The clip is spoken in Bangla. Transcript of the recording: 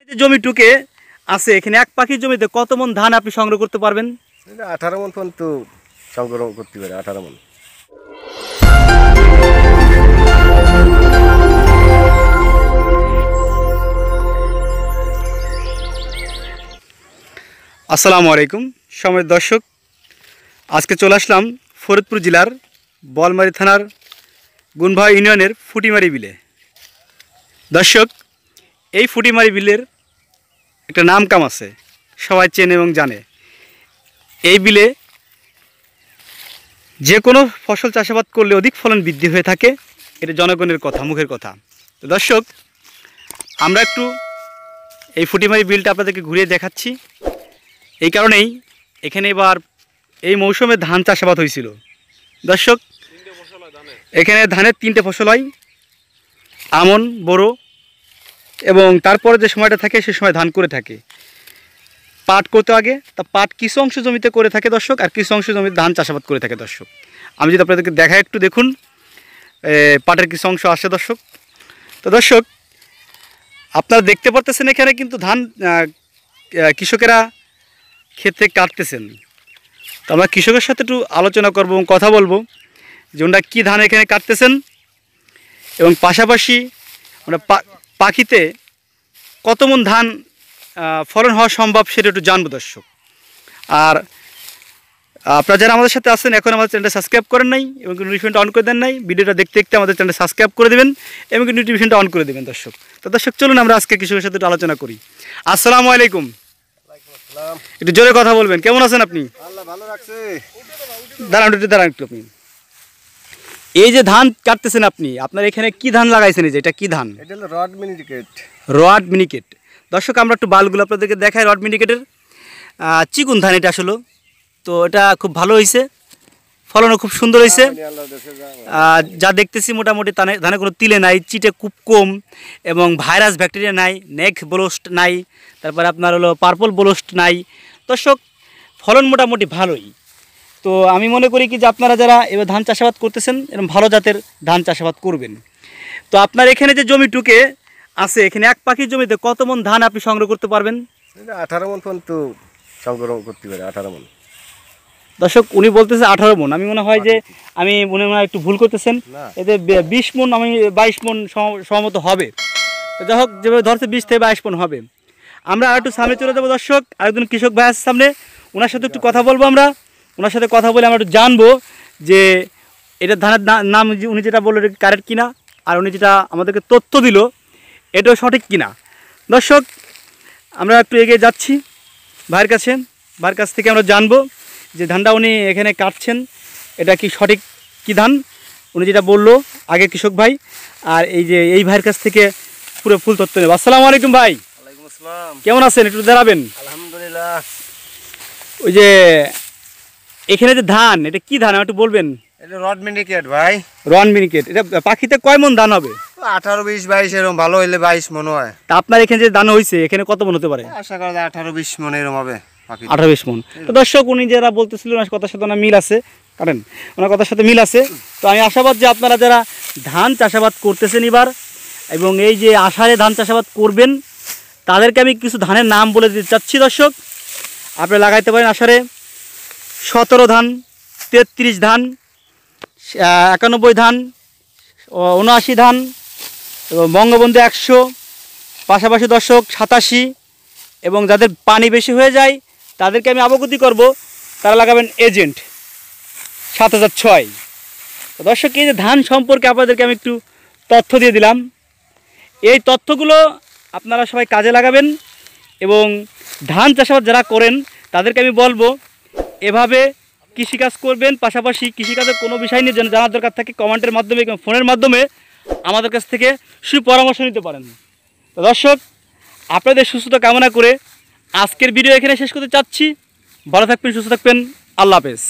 যে জমিটুকে আছে এখানে এক পাখির জমিতে কত মন ধান আপনি সংগ্রহ করতে পারবেন? 18 মন পর্যন্ত সংগ্রহ করতে পারে। 18 মন। আসসালামু আলাইকুম সময় দর্শক, আজকে চলে আসলাম ফরিদপুর জেলার বলমারী থানার গুনভা ইউনিয়নের ফুটিমারি বিলে। দর্শক, এই ফুটিমারি বিলের একটা নাম কাম আছে, সবাই চেনে এবং জানে। এই বিলে যে কোনো ফসল চাষাবাদ করলে অধিক ফলন বৃদ্ধি হয়ে থাকে, এটা জনগণের কথা, মুখের কথা। তো দর্শক, আমরা একটু এই ফুটিমারি বিলটা আপনাদেরকে ঘুরিয়ে দেখাচ্ছি। এই কারণেই এখানে এবার এই মৌসুমে ধান চাষাবাদ হয়েছিল। দর্শক, এখানে ধানের 3টে ফসল হয়, আমন, বোরো এবং তারপরে যে সময়টা থাকে সে সময় ধান করে থাকে। পাট করতে আগে তা পাট কিছু অংশ জমিতে করে থাকে দর্শক, আর কিছু অংশ জমিতে ধান চাষাবাদ করে থাকে দর্শক। আমি যদি আপনাদেরকে দেখাই, একটু দেখুন, পাটের কিছু অংশ আসে দর্শক। তো দর্শক, আপনারা দেখতে পারতেছেন এখানে কিন্তু ধান কৃষকেরা ক্ষেত্রে কাটতেছেন। তো আমরা কৃষকের সাথে একটু আলোচনা করব এবং কথা বলবো যে ওনারা কী ধান এখানে কাটতেছেন, এবং পাশাপাশি আমরা পাখিতে কত মন ধান ফলন হওয়া সম্ভব সেটা একটু জানবো দর্শক। আর আপনারা যারা আমাদের সাথে আছেন, এখন আমাদের চ্যানেলটা সাবস্ক্রাইব করেন নাই এবং নোটিফিকেশনটা অন করে দেন নাই, ভিডিওটা দেখতে দেখতে আমাদের চ্যানেলটা সাবস্ক্রাইব করে দেবেন এবং নোটিফিকেশনটা অন করে দেবেন দর্শক। তো দর্শক, চলুন আমরা আজকে কৃষকের সাথে একটু আলোচনা করি। আসসালামু আলাইকুম। একটু জোরে কথা বলবেন। কেমন আছেন আপনি? আল্লাহ ভালো রাখছে। দাঁড়ান একটু আপনি। এই যে ধান কাটতেছেন আপনি, আপনার এখানে কি ধান লাগাইছেন? এই যে এটা কি ধান? এটা হলো রড মিনিকেট। রড মিনিকেট। দর্শক, আমরা একটু বালগুলো আপনাদেরকে দেখাই। রড মিনিকেটের চিকুন ধান এটা আসলে। তো এটা খুব ভালো হয়েছে, ফলনও খুব সুন্দর হয়েছে। যা দেখতেছি মোটামুটি ধানে কোনো তিলে নাই, চিটে খুব কম, এবং ভাইরাস ব্যাকটেরিয়া নাই, নেক ব্লোস্ট নাই, তারপরে আপনার হলো পার্পল ব্লোস্ট নাই। দর্শক, ফলন মোটামুটি ভালোই। তো আমি মনে করি কি যে আপনারা যারা এবার ধান চাষাবাদ করতেছেন, এরকম ভালো জাতের ধান চাষাবাদ করবেন। তো আপনার এখানে যে জমিটুকে আছে এখানে এক পাখির জমিতে কত মন ধান আপনি সংগ্রহ করতে পারবেন? 18 মন পর্যন্ত সংগ্রহ করতে পারে। 18 মন। দর্শক, উনি বলতেছে 18 মন। আমি মনে হয় যে আমি মনে হয় একটু ভুল করতেছেন, এতে 20 মন, আমি 22 মন সহমত হবে। তো যাই হোক, যেভাবে ধরছে 20 থেকে 22 মন হবে। আমরা আর একটু সামনে চলে যাবো দর্শক, আরেকজন কৃষক ভাই আছে সামনে, ওনার সাথে একটু কথা বলবো। আমরা ওনার সাথে কথা বলে আমরা একটু জানবো যে এটা ধানের নাম উনি যেটা বললো এটা কারেক্ট কিনা, আর উনি যেটা আমাদেরকে তথ্য দিল এটাও সঠিক কিনা। দর্শক, আমরা একটু এগিয়ে যাচ্ছি ভাইয়ের কাছে। ভাইয়ের কাছ থেকে আমরা জানবো যে ধানটা উনি এখানে কাটছেন এটা কি সঠিক কি ধান, উনি যেটা বললো আগে কৃষক ভাই। আর এই যে এই ভাইয়ের কাছ থেকে পুরো ফুল তথ্য নেব। আসসালামু আলাইকুম ভাই। ওয়ালাইকুম আসসালাম। কেমন আছেন? একটু দাঁড়াবেন। আলহামদুলিল্লাহ। ওই যে এখানে যে ধান, এটা কি ধান একটু বলবেন? এটা রড মিনিকেট ভাই। রড মিনিকেট। এটা পাখিতে কয় মন ধান হবে? 18, 20, 22 এরকম, ভালো হইলে 22 মন হয়। তা আপনার এখানে যে ধান হয়েছে এখানে কত মন হতে পারে? আশা করা যায় 18, 20 মন এরকম হবে। 18-20 মন। তো দর্শক, উনি যারা বলতেছিলেন ওনার কথার সাথে ওনার মিল আছে, কারণ ওনার কথার সাথে মিল আছে। তো আমি আশাবাদ যে আপনারা যারা ধান চাষাবাদ করতেছেন এবার, এবং এই যে আষাঢ়ে ধান চাষাবাদ করবেন, তাদেরকে আমি কিছু ধানের নাম বলে দিতে চাচ্ছি দর্শক। আপনি লাগাইতে পারেন আষাঢ়ে 17 ধান, 33 ধান, 91 ধান, 79 ধান, এবং বঙ্গবন্ধু 100, পাশাপাশি দর্শক 87, এবং যাদের পানি বেশি হয়ে যায় তাদেরকে আমি অবগতি করব, তারা লাগাবেন এজেন্ট 7006। তো দর্শক, এই যে ধান সম্পর্কে আপনাদেরকে আমি একটু তথ্য দিয়ে দিলাম। এই তথ্যগুলো আপনারা সবাই কাজে লাগাবেন, এবং ধান চাষাবাদ যারা করেন তাদেরকে আমি বলবো এভাবে কৃষিকাজ করবেন। পাশাপাশি কৃষিকাজের কোনো বিষয় নিয়ে জানার দরকার থাকে কমেন্টের মাধ্যমে এবং ফোনের মাধ্যমে আমাদের কাছ থেকে সুপরামর্শ নিতে পারেন। তো দর্শক, আপনাদের সুস্থতা কামনা করে আজকের ভিডিও এখানে শেষ করতে চাচ্ছি। ভালো থাকবেন, সুস্থ থাকবেন। আল্লাহ হাফেজ।